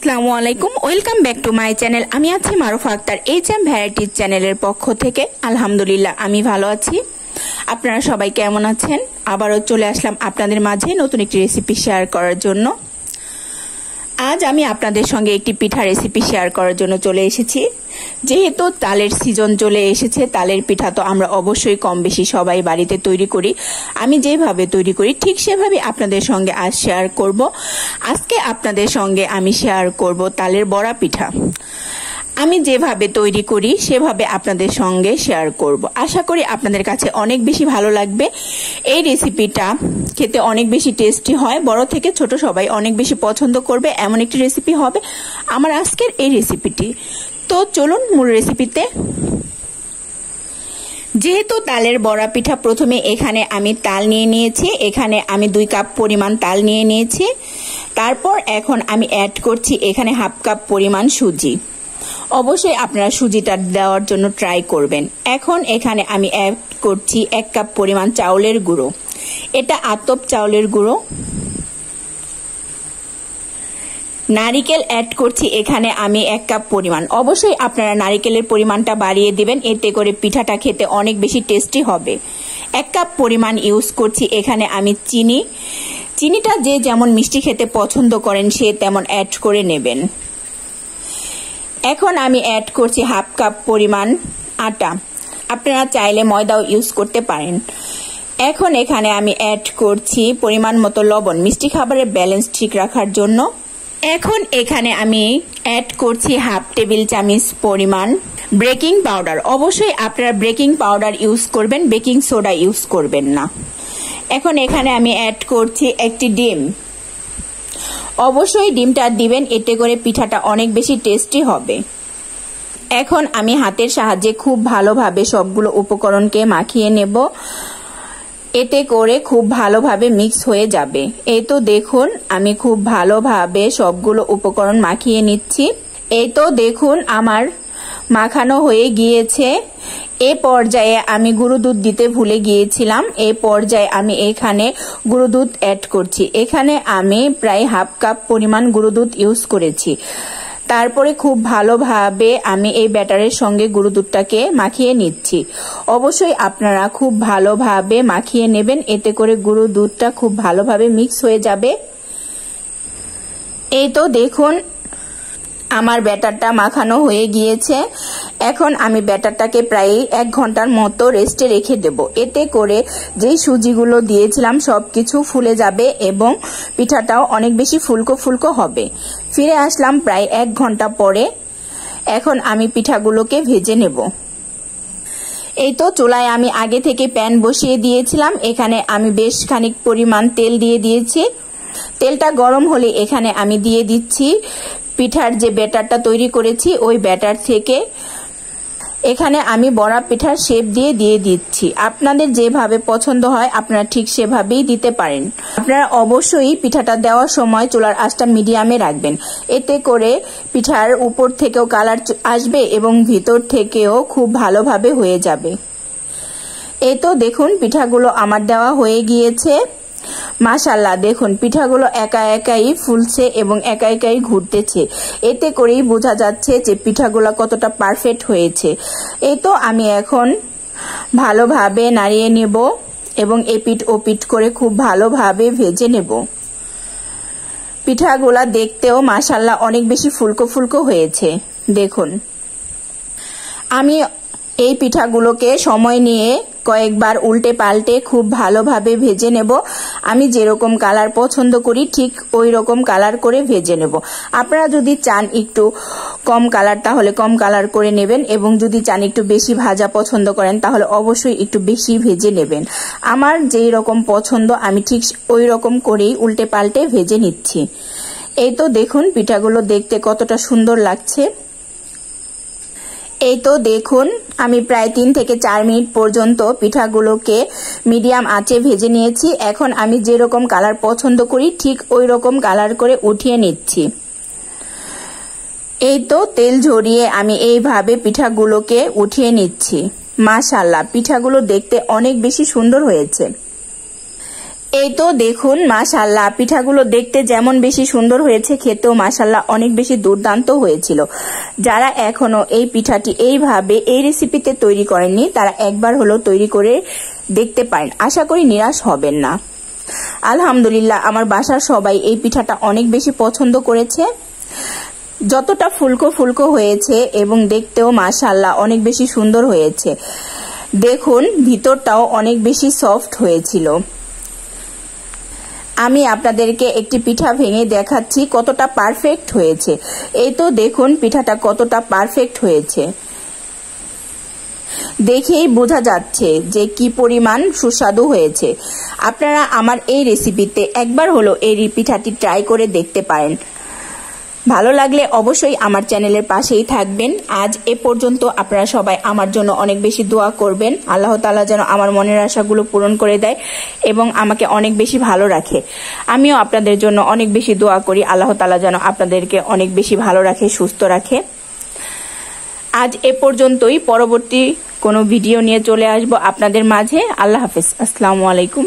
আসসালামু আলাইকুম, welcome back to my channel. আমি আছি মারুফা আক্তার। এইচএম ভ্যারাইটিজ চ্যানেলের পক্ষ থেকে আলহামদুলিল্লাহ আমি ভালো আছি। আপনারা সবাই কেমন আছেন? আবারও চলে আসলাম আপনাদের মাঝে নতুন একটি রেসিপি শেয়ার করার জন্য। আজ আমি আপনাদের সঙ্গে একটি পিঠা রেসিপি শেয়ার করার জন্য চলে এসেছি। যেহেতু তালের সিজন চলে এসেছে, তালের পিঠা তো আমরা অবশ্যই কম বেশি সবাই বাড়িতে তৈরি করি। আমি যেভাবে তৈরি করি ঠিক সেভাবে আপনাদের সঙ্গে আজ শেয়ার করব। আজকে আপনাদের সঙ্গে আমি শেয়ার করব তালের বড়া পিঠা। আমি যেভাবে তৈরি করি সেভাবে আপনাদের সঙ্গে শেয়ার করব। আশা করি আপনাদের কাছে অনেক বেশি ভালো লাগবে। এই রেসিপিটা খেতে অনেক বেশি টেস্টি হয়, বড় থেকে ছোট সবাই অনেক বেশি পছন্দ করবে এমন একটি রেসিপি হবে আমার আজকের এই রেসিপিটি। তো চলুন মূল রেসিপিতে। যেহেতু তালের বড়া পিঠা, প্রথমে এখানে আমি তাল নিয়ে নিয়েছি। এখানে আমি 2 কাপ পরিমাণ তাল নিয়ে নিয়েছি। তারপর এখন আমি অ্যাড করছি এখানে হাফ কাপ পরিমাণ সুজি। অবশ্যই আপনারা সুজিটা দেওয়ার জন্য ট্রাই করবেন। এখন এখানে আমি অ্যাড করছি 1 কাপ পরিমাণ চাউলের গুঁড়ো। এটা আতপ চাউলের গুঁড়ো। নারিকেল অ্যাড করছি এখানে আমি 1 কাপ পরিমাণ। অবশ্যই আপনারা নারিকেলের পরিমাণটা বাড়িয়ে দিবেন, এতে করে পিঠাটা খেতে অনেক বেশি টেস্টি হবে। 1 কাপ পরিমাণ ইউজ করছি এখানে আমি চিনি। চিনিটা যে যেমন মিষ্টি খেতে পছন্দ করেন সে তেমন অ্যাড করে নেবেন। এখন আমি অ্যাড করছি হাফ কাপ পরিমাণ আটা। আপনারা চাইলে ময়দাও ইউজ করতে পারেন। এখন এখানে আমি অ্যাড করছি পরিমাণ মতো লবণ, মিষ্টি খাবারের ব্যালেন্স ঠিক রাখার জন্য। এখন এখানে আমি অ্যাড করছি হাফ টেবিল চামচ পরিমাণ বেকিং পাউডার। অবশ্যই আপনারা বেকিং পাউডার ইউজ করবেন, বেকিং সোডা ইউজ করবেন না। এখন এখানে আমি অ্যাড করছি একটি ডিম। অবশ্যই ডিমটা দিবেন, এতে করে পিঠাটা অনেক বেশি টেস্টি হবে। এখন আমি হাতের সাহায্যে খুব ভালোভাবে সবগুলো উপকরণকে মাখিয়ে নেব, এতে করে খুব ভালোভাবে মিক্স হয়ে যাবে। এই তো দেখুন আমি খুব ভালোভাবে সবগুলো উপকরণ মাখিয়ে নিচ্ছি। এই তো দেখুন আমার মাখানো হয়ে গিয়েছে। এ পর্যায়ে আমি গুঁড়ো দুধ দিতে ভুলে গিয়েছিলাম। এই পর্যায়ে আমি এখানে গুঁড়ো দুধ অ্যাড করছি। এখানে আমি প্রায় হাফ কাপ পরিমাণ গুঁড়ো দুধ ইউজ করেছি। তারপরে খুব ভালোভাবে আমি এই ব্যাটারের সঙ্গে গুঁড়ো দুধটাকে মাখিয়ে নিচ্ছি। অবশ্যই আপনারা খুব ভালোভাবে মাখিয়ে নেবেন, এতে করে গুঁড়ো দুধটা খুব ভালোভাবে মিক্স হয়ে যাবে। এই তো দেখুন আমার ব্যাটারটা মাখানো হয়ে গিয়েছে। এখন আমি ব্যাটারটাকে প্রায় 1 ঘন্টার মতো রেস্টে রেখে দেব। এতে করে যেই সুজিগুলো দিয়েছিলাম সবকিছু ফুলে যাবে এবং পিঠাটাও অনেক বেশি ফুলকো ফুলকো হবে। ফিরে আসলাম প্রায় 1 ঘন্টা পরে। এখন আমি পিঠাগুলোকে ভেজে নেব। এই তো চুলায় আমি আগে থেকে প্যান বসিয়ে দিয়েছিলাম। এখানে আমি বেশ খানিক পরিমাণ তেল দিয়ে দিয়েছি। তেলটা গরম হলে এখানে আমি দিয়ে দিচ্ছি পিঠার যে ব্যাটারটা তৈরি করেছি ওই ব্যাটার থেকে এখানে আমি বড়া পিঠার শেপ দিয়ে দিচ্ছি। আপনাদের যেভাবে পছন্দ হয় আপনারা ঠিক সেভাবেই দিতে পারেন। আপনারা অবশ্যই পিঠাটা দেওয়ার সময় চুলার আঁচটা মিডিয়ামে রাখবেন, এতে করে পিঠার উপর থেকেও কালার আসবে এবং ভিতর থেকেও খুব ভালোভাবে হয়ে যাবে। এই তো দেখুন পিঠাগুলো আমার দেওয়া হয়ে গিয়েছে। মাশাআল্লাহ দেখুন পিঠাগুলো একা একাই ফুলছে এবং একা একাই ঘুরতেছে। এতে করেই বোঝা যাচ্ছে যে পিঠাগুলো কতটা পারফেক্ট হয়েছে। এই তো আমি এখন ভালোভাবে নাড়িয়ে নেব এবং এপিট ওপিট করে খুব ভালোভাবে ভেজে নেব। পিঠাগুলা দেখতেও মাশাআল্লাহ অনেক বেশি ফুলকো ফুলকো হয়েছে। দেখুন আমি এই পিঠাগুলোকে সময় নিয়ে কয়েকবার উল্টে পাল্টে খুব ভালোভাবে ভেজে নেব। আমি যেরকম কালার পছন্দ করি ঠিক ওই রকম কালার করে ভেজে নেব। আপনারা যদি চান একটু কম কালার তাহলে কম কালার করে নেবেন, এবং যদি চান একটু বেশি ভাজা পছন্দ করেন তাহলে অবশ্যই একটু বেশি ভেজে নেবেন। আমার যেই রকম পছন্দ আমি ঠিক ওই রকম করেই উল্টে পাল্টে ভেজে নিচ্ছি। এই তো দেখুন পিঠাগুলো দেখতে কতটা সুন্দর লাগছে। এই তো দেখুন আমি প্রায় 3 থেকে 4 মিনিট পর্যন্ত পিঠাগুলোকে মিডিয়াম আঁচে ভেজে নিয়েছি। এখন আমি যেরকম কালার পছন্দ করি ঠিক ওই রকম কালার করে উঠিয়ে নিচ্ছি। এই তো তেল ঝরিয়ে আমি এইভাবে পিঠাগুলোকে উঠিয়ে নিচ্ছি। মাশাআল্লাহ পিঠাগুলো দেখতে অনেক বেশি সুন্দর হয়েছে। এই তো দেখুন মাশাআল্লাহ, পিঠাগুলো দেখতে যেমন বেশি সুন্দর হয়েছে, খেতেও মাশাআল্লাহ অনেক বেশি দুর্দান্ত হয়েছিল। যারা এখনো এই পিঠাটি এইভাবে এই রেসিপিতে তৈরি করেননি তারা একবার হলো তৈরি করে দেখতে পারেন, আশা করি নিরাশ হবেন না। আলহামদুলিল্লাহ, আমার বাসার সবাই এই পিঠাটা অনেক বেশি পছন্দ করেছে। যতটা ফুলকো ফুলকো হয়েছে এবং দেখতেও মাশাআল্লাহ অনেক বেশি সুন্দর হয়েছে। দেখুন ভিতরটাও অনেক বেশি সফট হয়েছিল। আমি আপনাদেরকে একটি পিঠা ভেঙে দেখাচ্ছি কতটা পারফেক্ট হয়েছে। এই তো দেখুন পিঠাটা কতটা পারফেক্ট হয়েছে, দেখেই বোঝা যাচ্ছে যে কি পরিমাণ সুস্বাদু হয়েছে। আপনারা আমার এই রেসিপিতে একবার হলো এই পিঠাটি ট্রাই করে দেখতে পারেন। ভালো লাগলে অবশ্যই আমার চ্যানেলের পাশেই থাকবেন। আজ এ পর্যন্ত। আপনারা সবাই আমার জন্য অনেক বেশি দোয়া করবেন, আল্লাহ তাআলা যেন আমার মনের আশাগুলো পূরণ করে দেয় এবং আমাকে অনেক বেশি ভালো রাখে। আমিও আপনাদের জন্য অনেক বেশি দোয়া করি, আল্লাহ তাআলা যেন আপনাদেরকে অনেক বেশি ভালো রাখে, সুস্থ রাখে। আজ এ পর্যন্তই। পরবর্তী কোনো ভিডিও নিয়ে চলে আসবো আপনাদের মাঝে। আল্লাহ হাফেজ, আসসালামু আলাইকুম।